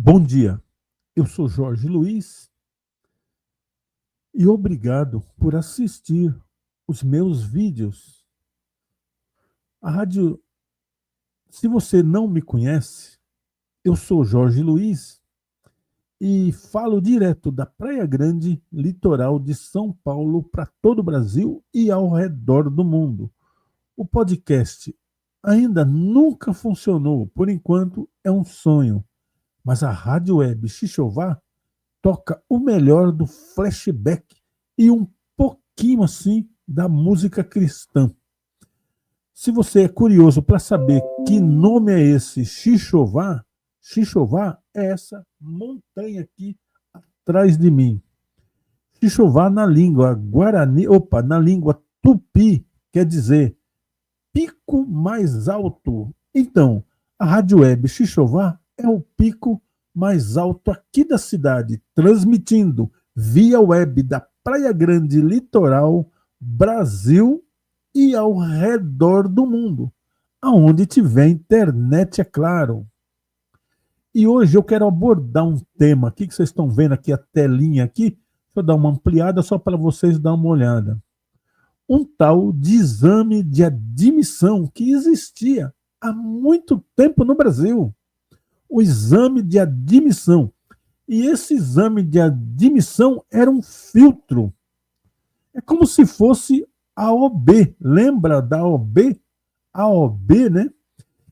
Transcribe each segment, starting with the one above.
Bom dia, eu sou Jorge Luiz e obrigado por assistir os meus vídeos. A rádio, se você não me conhece, eu sou Jorge Luiz e falo direto da Praia Grande, litoral de São Paulo, para todo o Brasil e ao redor do mundo. O podcast ainda nunca funcionou, por enquanto é um sonho, mas a Rádio Web Xixová toca o melhor do flashback e um pouquinho assim da música cristã. Se você é curioso para saber que nome é esse Xixová, Xixová é essa montanha aqui atrás de mim. Xixová na língua guarani, na língua tupi, quer dizer pico mais alto. Então, a Rádio Web Xixová é o pico mais alto aqui da cidade, transmitindo via web da Praia Grande Litoral, Brasil e ao redor do mundo, aonde tiver internet, é claro. E hoje eu quero abordar um tema aqui, que vocês estão vendo aqui a telinha aqui, deixa eu dar uma ampliada só para vocês dar uma olhada. Um tal de exame de admissão que existia há muito tempo no Brasil. O exame de admissão. E esse exame de admissão era um filtro. É como se fosse a OB. Lembra da OB? A OB, né?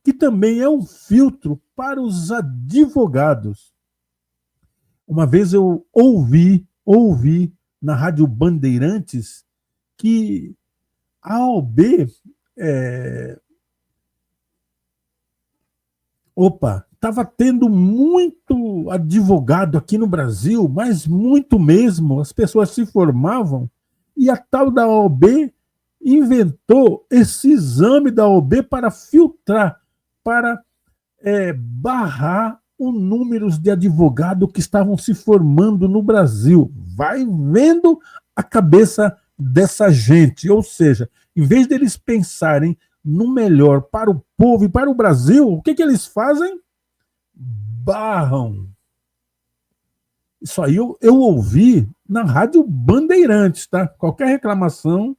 Que também é um filtro para os advogados. Uma vez eu ouvi na Rádio Bandeirantes que a OB estava tendo muito advogado aqui no Brasil, mas muito mesmo, as pessoas se formavam, e a tal da OB inventou esse exame da OB para filtrar, para barrar os números de advogado que estavam se formando no Brasil. Vai vendo a cabeça dessa gente, ou seja, em vez deles pensarem no melhor para o povo e para o Brasil, o que eles fazem? Barram. Isso aí eu ouvi na Rádio Bandeirantes, tá? Qualquer reclamação,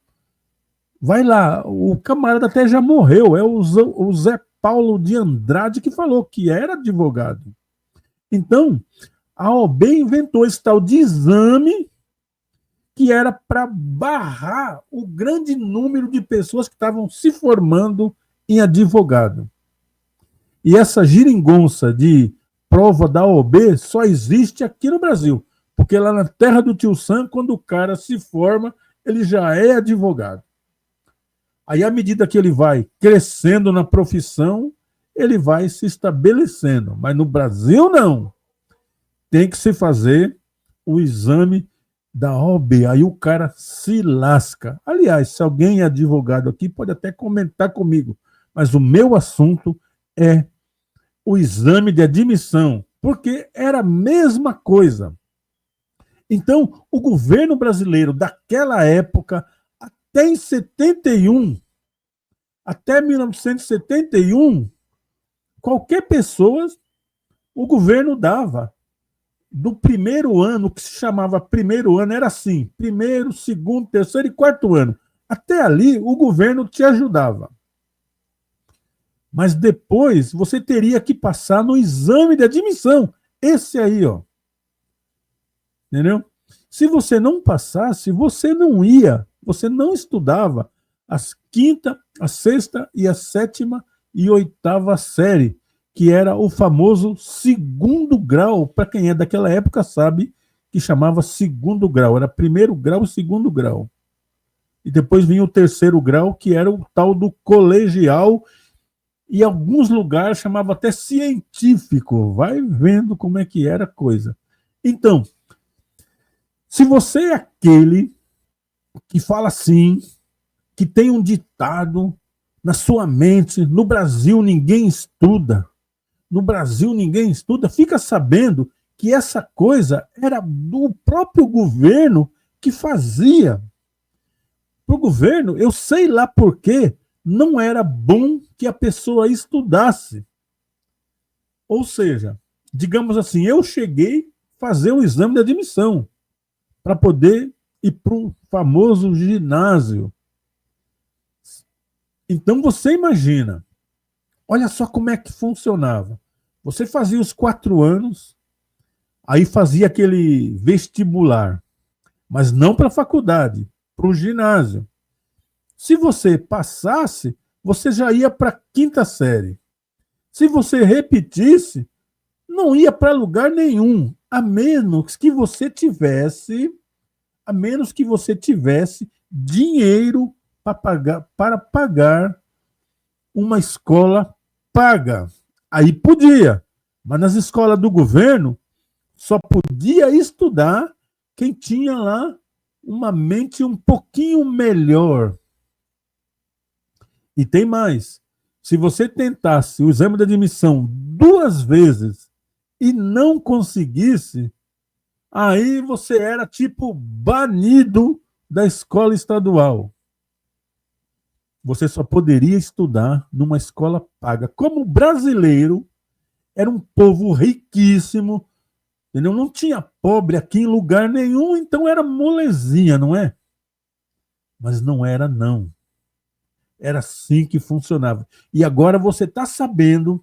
vai lá. O camarada até já morreu, é o Zé Paulo de Andrade que falou que era advogado. Então, a OB inventou esse tal de exame que era para barrar o grande número de pessoas que estavam se formando em advogado. E essa geringonça de prova da OB só existe aqui no Brasil, porque lá na terra do tio Sam, quando o cara se forma, ele já é advogado. Aí, à medida que ele vai crescendo na profissão, ele vai se estabelecendo. Mas no Brasil, não. Tem que se fazer o exame da OAB, aí o cara se lasca. Aliás, se alguém é advogado aqui, pode até comentar comigo, mas o meu assunto é o exame de admissão, porque era a mesma coisa. Então, o governo brasileiro daquela época, até em 71, até 1971, qualquer pessoa, o governo dava. Do primeiro ano, que se chamava primeiro ano, era assim: primeiro, segundo, terceiro e quarto ano. Até ali, o governo te ajudava. Mas depois, você teria que passar no exame de admissão. Esse aí, ó. Entendeu? Se você não passasse, você não ia, você não estudava as quinta, a sexta e a sétima e oitava série, que era o famoso segundo grau, para quem é daquela época sabe que chamava segundo grau, era primeiro grau e segundo grau. E depois vinha o terceiro grau, que era o tal do colegial, e em alguns lugares chamava até científico. Vai vendo como é que era a coisa. Então, se você é aquele que fala assim, que tem um ditado na sua mente: no Brasil ninguém estuda, no Brasil ninguém estuda, fica sabendo que essa coisa era do próprio governo que fazia. Para o governo, eu sei lá por quê, não era bom que a pessoa estudasse. Ou seja, digamos assim, eu cheguei a fazer o exame de admissão para poder ir para o famoso ginásio. Então você imagina, olha só como é que funcionava. Você fazia os 4 anos, aí fazia aquele vestibular, mas não para a faculdade, para o ginásio. Se você passasse, você já ia para a quinta série. Se você repetisse, não ia para lugar nenhum, a menos que você tivesse dinheiro para pagar uma escola paga. Aí podia, mas nas escolas do governo só podia estudar quem tinha lá uma mente um pouquinho melhor. E tem mais. Se você tentasse o exame de admissão 2 vezes e não conseguisse, aí você era tipo banido da escola estadual. Você só poderia estudar numa escola paga. Como brasileiro, era um povo riquíssimo, entendeu? Não tinha pobre aqui em lugar nenhum, então era molezinha, não é? Mas não era, não. Era assim que funcionava. E agora você está sabendo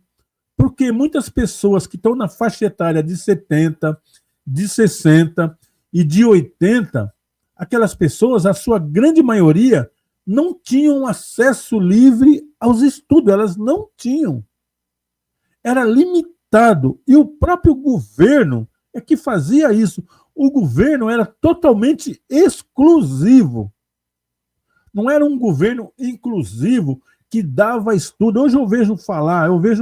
porque muitas pessoas que estão na faixa etária de 70, de 60 e de 80, aquelas pessoas, a sua grande maioria, não tinham acesso livre aos estudos, elas não tinham. Era limitado. E o próprio governo é que fazia isso. O governo era totalmente exclusivo. Não era um governo inclusivo que dava estudo. Hoje eu vejo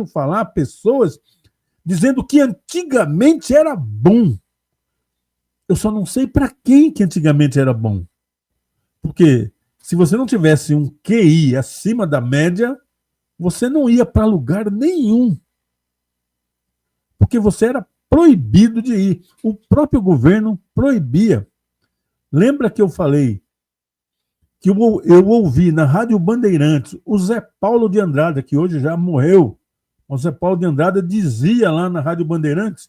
falar pessoas dizendo que antigamente era bom. Eu só não sei para quem que antigamente era bom. Porque se você não tivesse um QI acima da média, você não ia para lugar nenhum. Porque você era proibido de ir. O próprio governo proibia. Lembra que eu falei que eu ouvi na Rádio Bandeirantes o Zé Paulo de Andrade, que hoje já morreu. O Zé Paulo de Andrade dizia lá na Rádio Bandeirantes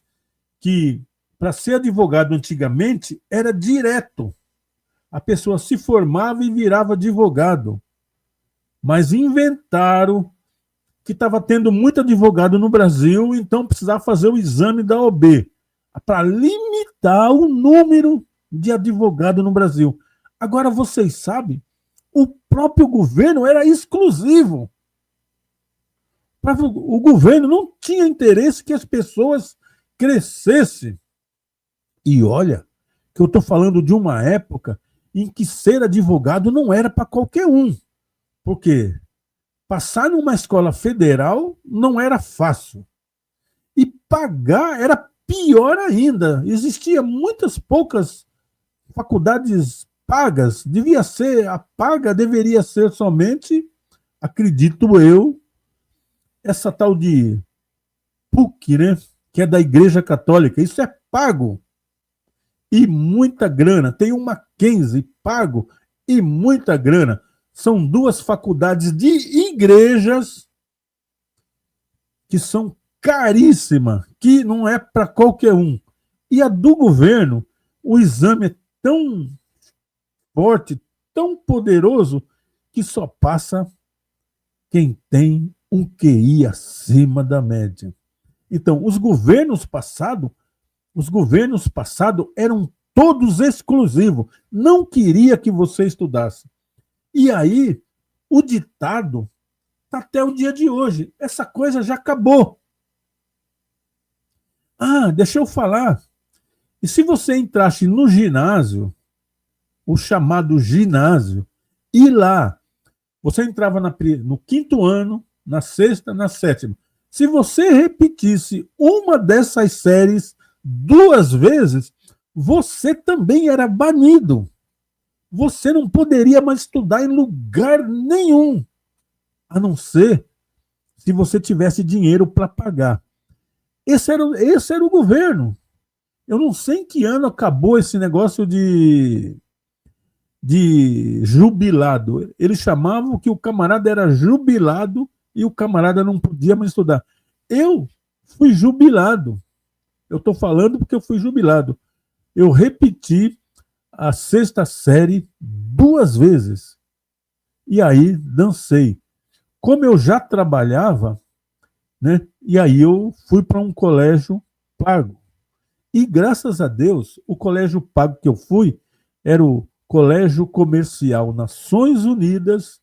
que para ser advogado antigamente era direto. A pessoa se formava e virava advogado. Mas inventaram que estava tendo muito advogado no Brasil, então precisava fazer o exame da OAB para limitar o número de advogado no Brasil. Agora, vocês sabem, o próprio governo era exclusivo. O governo não tinha interesse que as pessoas crescessem. E olha, que eu estou falando de uma época em que ser advogado não era para qualquer um. Porque passar numa escola federal não era fácil. E pagar era pior ainda. Existiam muitas poucas faculdades pagas. A paga deveria ser somente, acredito eu, essa tal de PUC, né? Que é da Igreja Católica. Isso é pago. E muita grana. Tem uma Mackenzie pago e muita grana. São 2 faculdades de igrejas que são caríssimas, que não é para qualquer um. E a do governo, o exame é tão forte, tão poderoso, que só passa quem tem um QI acima da média. Então, os governos passados eram todos exclusivos. Não queria que você estudasse. E aí, o ditado está até o dia de hoje. Essa coisa já acabou. Ah, deixa eu falar. E se você entrasse no ginásio, o chamado ginásio, e lá, você entrava no 5º ano, na 6ª, na 7ª. Se você repetisse uma dessas séries 2 vezes, você também era banido. Você não poderia mais estudar em lugar nenhum, a não ser se você tivesse dinheiro para pagar. Esse era o governo. Eu não sei em que ano acabou esse negócio de jubilado. Eles chamavam que o camarada era jubilado e o camarada não podia mais estudar. Eu fui jubilado. Eu estou falando porque eu fui jubilado. Eu repeti a sexta série 2 vezes. E aí dancei. Como eu já trabalhava, né? E aí eu fui para um colégio pago. E graças a Deus, o colégio pago que eu fui era o Colégio Comercial Nações Unidas.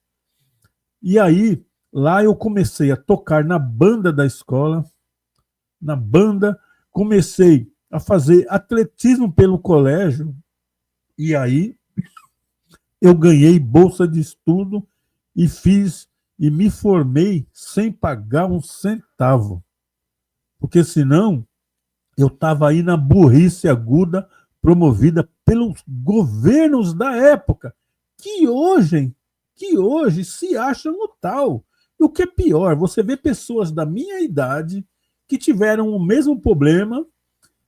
E aí, lá eu comecei a tocar na banda da escola, na banda, comecei a fazer atletismo pelo colégio, e aí eu ganhei bolsa de estudo e fiz e me formei sem pagar um centavo. Porque senão eu estava aí na burrice aguda promovida pelos governos da época, que hoje se acham o tal. E o que é pior, você vê pessoas da minha idade que tiveram o mesmo problema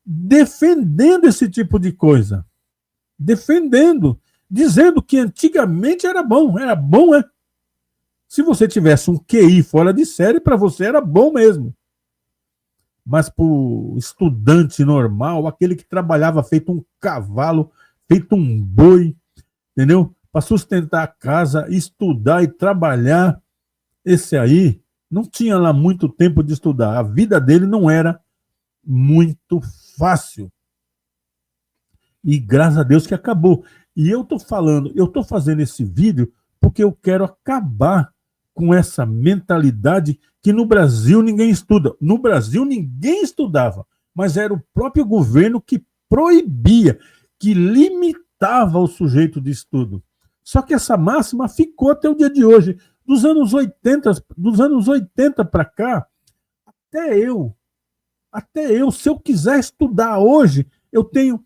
defendendo esse tipo de coisa. Defendendo, dizendo que antigamente era bom. Era bom, é? Se você tivesse um QI fora de série, para você era bom mesmo. Mas para o estudante normal, aquele que trabalhava feito um cavalo, feito um boi, entendeu? Para sustentar a casa, estudar e trabalhar, esse aí não tinha lá muito tempo de estudar. A vida dele não era muito fácil. E graças a Deus que acabou. E eu estou falando, eu estou fazendo esse vídeo porque eu quero acabar com essa mentalidade que no Brasil ninguém estuda. No Brasil ninguém estudava, mas era o próprio governo que proibia, que limitava o sujeito de estudo. Só que essa máxima ficou até o dia de hoje. Dos anos 80 para cá, até eu, se eu quiser estudar hoje, eu tenho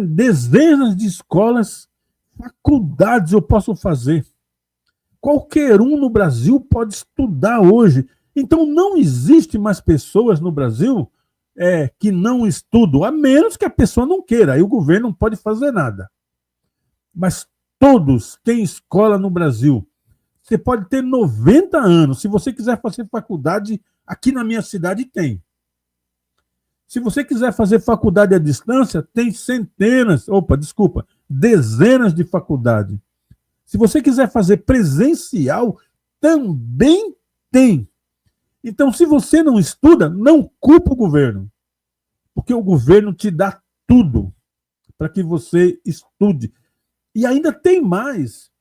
dezenas de escolas, faculdades eu posso fazer. Qualquer um no Brasil pode estudar hoje. Então não existe mais pessoas no Brasil que não estudam, a menos que a pessoa não queira. Aí o governo não pode fazer nada. Mas todos têm escola no Brasil. Você pode ter 90 anos. Se você quiser fazer faculdade, aqui na minha cidade tem. Se você quiser fazer faculdade à distância, tem dezenas de faculdades. Se você quiser fazer presencial, também tem. Então, se você não estuda, não culpa o governo. Porque o governo te dá tudo para que você estude. E ainda tem mais.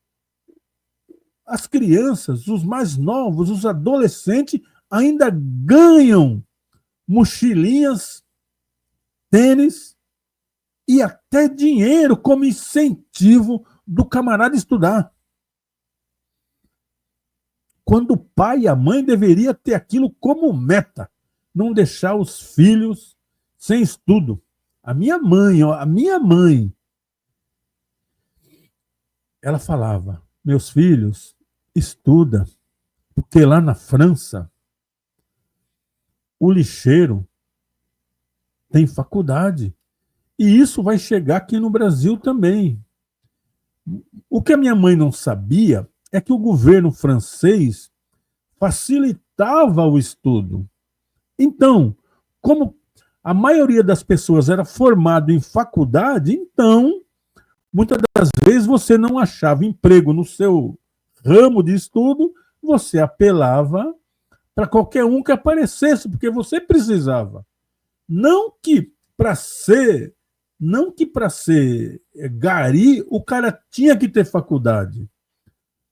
As crianças, os mais novos, os adolescentes, ainda ganham mochilinhas, tênis e até dinheiro como incentivo do camarada estudar. Quando o pai e a mãe deveria ter aquilo como meta, não deixar os filhos sem estudo. A minha mãe, ela falava: meus filhos, estuda, porque lá na França o lixeiro tem faculdade. E isso vai chegar aqui no Brasil também. O que a minha mãe não sabia é que o governo francês facilitava o estudo. Então, como a maioria das pessoas era formado em faculdade, então, muitas das vezes você não achava emprego no seu ramo de estudo, você apelava para qualquer um que aparecesse, porque você precisava. Não que para ser gari, o cara tinha que ter faculdade.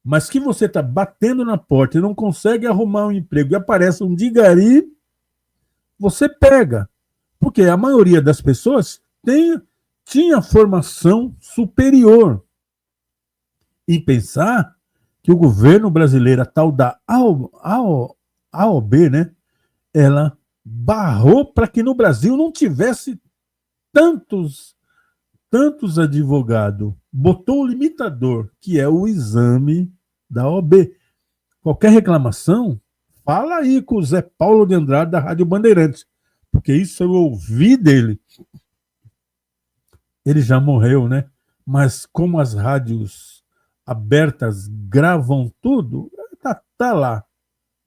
Mas que você está batendo na porta e não consegue arrumar um emprego e aparece um de gari, você pega. Porque a maioria das pessoas tinha formação superior. E pensar que o governo brasileiro, a tal da AOB, né, ela barrou para que no Brasil não tivesse tantos advogados. Botou o limitador, que é o exame da OAB. Qualquer reclamação, fala aí com o Zé Paulo de Andrade da Rádio Bandeirantes, porque isso eu ouvi dele. Ele já morreu, né? Mas como as rádios abertas gravam tudo, tá lá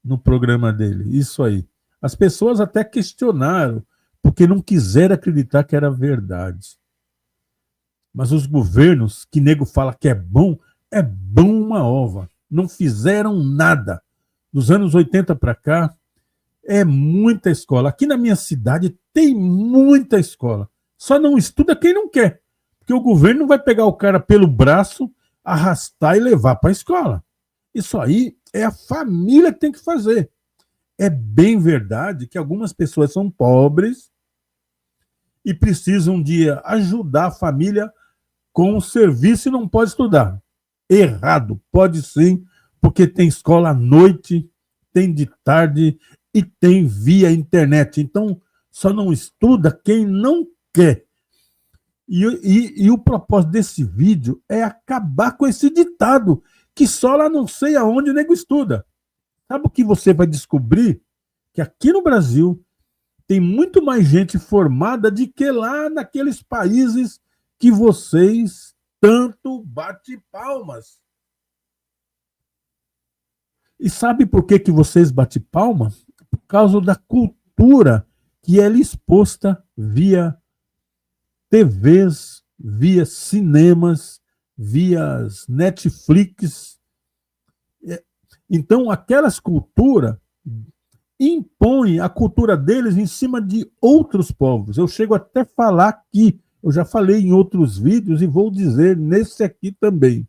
no programa dele. Isso aí. As pessoas até questionaram porque não quiseram acreditar que era verdade. Mas os governos, que nego fala que é bom uma ova. Não fizeram nada. Dos anos 80 para cá, é muita escola. Aqui na minha cidade tem muita escola. Só não estuda quem não quer. Porque o governo não vai pegar o cara pelo braço, arrastar e levar para a escola. Isso aí é a família que tem que fazer. É bem verdade que algumas pessoas são pobres e precisam de ajudar a família com o serviço e não pode estudar. Errado, pode sim, porque tem escola à noite, tem de tarde e tem via internet. Então, só não estuda quem não quer. E o propósito desse vídeo é acabar com esse ditado, que só lá não sei aonde o nego estuda. Sabe o que você vai descobrir? Que aqui no Brasil tem muito mais gente formada do que lá naqueles países que vocês tanto bate palmas. E sabe por que vocês bate palma? Por causa da cultura que é exposta via TVs, via cinemas, via Netflix. Então, aquelas culturas impõem a cultura deles em cima de outros povos. Eu chego até a falar aqui, eu já falei em outros vídeos e vou dizer nesse aqui também.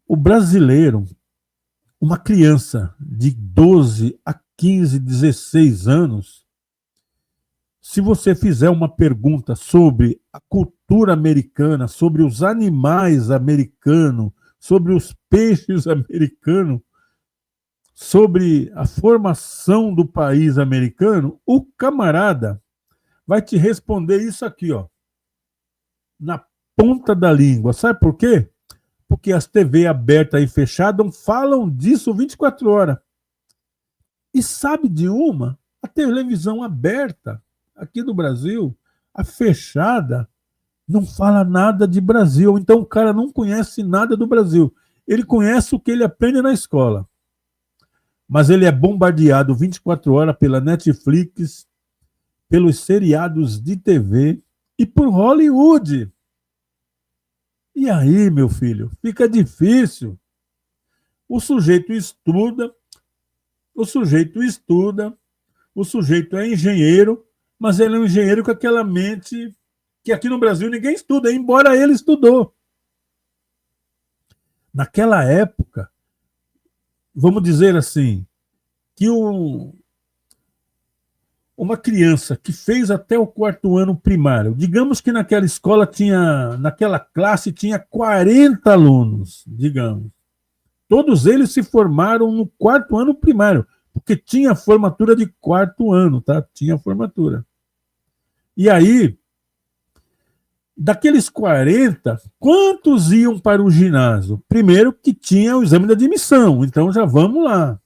O brasileiro, uma criança de 12 a 15, 16 anos, se você fizer uma pergunta sobre a cultura americana, sobre os animais americanos, sobre os peixes americanos, sobre a formação do país americano, o camarada vai te responder isso aqui, ó, na ponta da língua. Sabe por quê? Porque as TV abertas e fechadas falam disso 24 horas. E sabe de uma? A televisão aberta, aqui do Brasil, a fechada, não fala nada de Brasil. Então o cara não conhece nada do Brasil. Ele conhece o que ele aprende na escola. Mas ele é bombardeado 24 horas pela Netflix, pelos seriados de TV e por Hollywood. E aí, meu filho, fica difícil. O sujeito estuda, o sujeito é engenheiro, mas ele é um engenheiro com aquela mente que aqui no Brasil ninguém estuda, embora ele estudou. Naquela época, vamos dizer assim, que uma criança que fez até o 4º ano primário, digamos que naquela escola naquela classe tinha 40 alunos, digamos. Todos eles se formaram no 4º ano primário, porque tinha formatura de 4º ano, tá? Tinha formatura. E aí, daqueles 40, quantos iam para o ginásio? Primeiro que tinha o exame de admissão, então já vamos lá.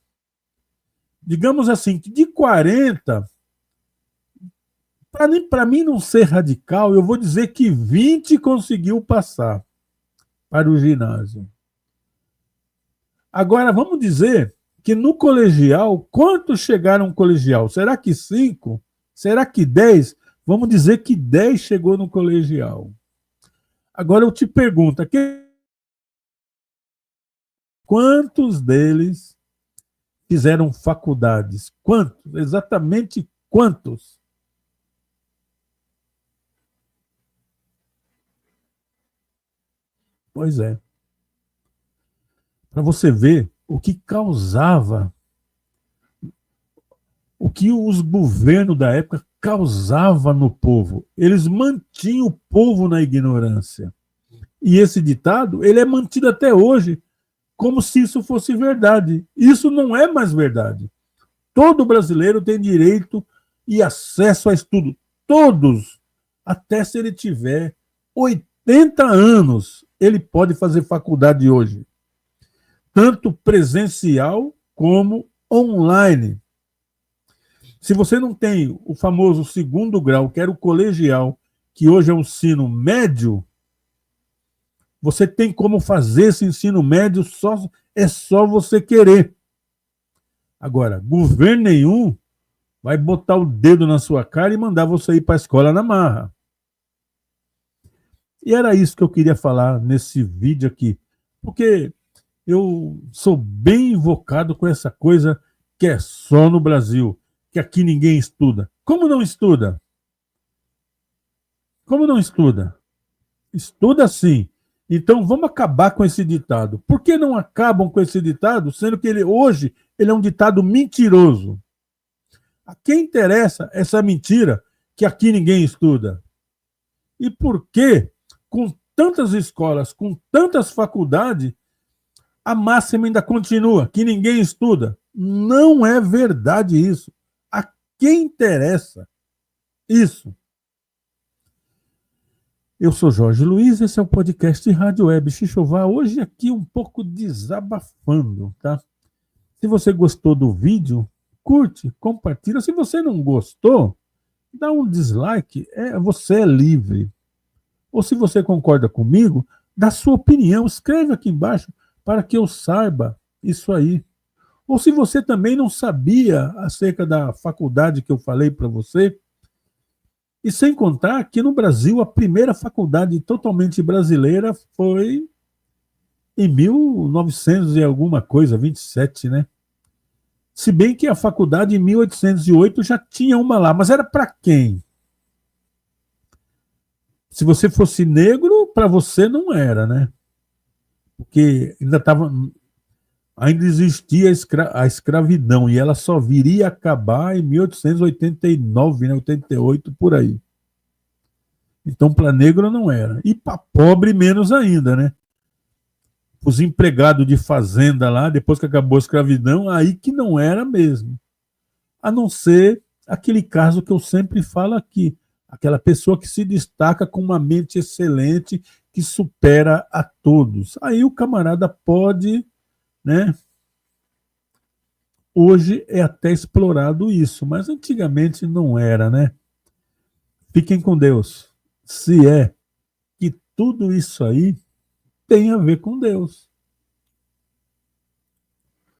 Digamos assim, que de 40, para mim não ser radical, eu vou dizer que 20 conseguiu passar para o ginásio. Agora, vamos dizer que no colegial, quantos chegaram no colegial? Será que 5? Será que 10? Vamos dizer que 10 chegou no colegial. Agora eu te pergunto, quantos deles fizeram faculdades? Quantos? Exatamente quantos? Pois é. Para você ver o que causava, o que os governos da época causavam no povo. Eles mantinham o povo na ignorância. E esse ditado, ele é mantido até hoje, como se isso fosse verdade. Isso não é mais verdade. Todo brasileiro tem direito e acesso a estudo. Todos. Até se ele tiver 80 anos, ele pode fazer faculdade hoje. Tanto presencial como online. Se você não tem o famoso 2º grau, que era o colegial, que hoje é o ensino médio, você tem como fazer esse ensino médio, é só você querer. Agora, governo nenhum vai botar o dedo na sua cara e mandar você ir para a escola na marra. E era isso que eu queria falar nesse vídeo aqui, porque eu sou bem invocado com essa coisa que é só no Brasil, que aqui ninguém estuda. Como não estuda? Como não estuda? Estuda sim. Então vamos acabar com esse ditado. Por que não acabam com esse ditado, sendo que hoje ele é um ditado mentiroso? A quem interessa essa mentira que aqui ninguém estuda? E por que, com tantas escolas, com tantas faculdades, a máxima ainda continua, que ninguém estuda? Não é verdade isso. A quem interessa isso? Eu sou Jorge Luiz, esse é o podcast Rádio Web Xixová. Hoje aqui um pouco desabafando, tá? Se você gostou do vídeo, curte, compartilha. Se você não gostou, dá um dislike, você é livre. Ou se você concorda comigo, dá sua opinião, escreve aqui embaixo para que eu saiba isso aí. Ou se você também não sabia acerca da faculdade que eu falei para você, e sem contar que no Brasil a primeira faculdade totalmente brasileira foi em 1900 e alguma coisa, 27, né? Se bem que a faculdade em 1808 já tinha uma lá, mas era para quem? Se você fosse negro, para você não era, né? Porque ainda existia a escravidão e ela só viria a acabar em 1889, né, 88 por aí. Então para negro não era. E para pobre menos ainda, né? Os empregados de fazenda lá, depois que acabou a escravidão, aí que não era mesmo. A não ser aquele caso que eu sempre falo aqui, aquela pessoa que se destaca com uma mente excelente, que supera a todos. Aí o camarada pode, né? Hoje é até explorado isso, mas antigamente não era, né? Fiquem com Deus. Se é que tudo isso aí tem a ver com Deus.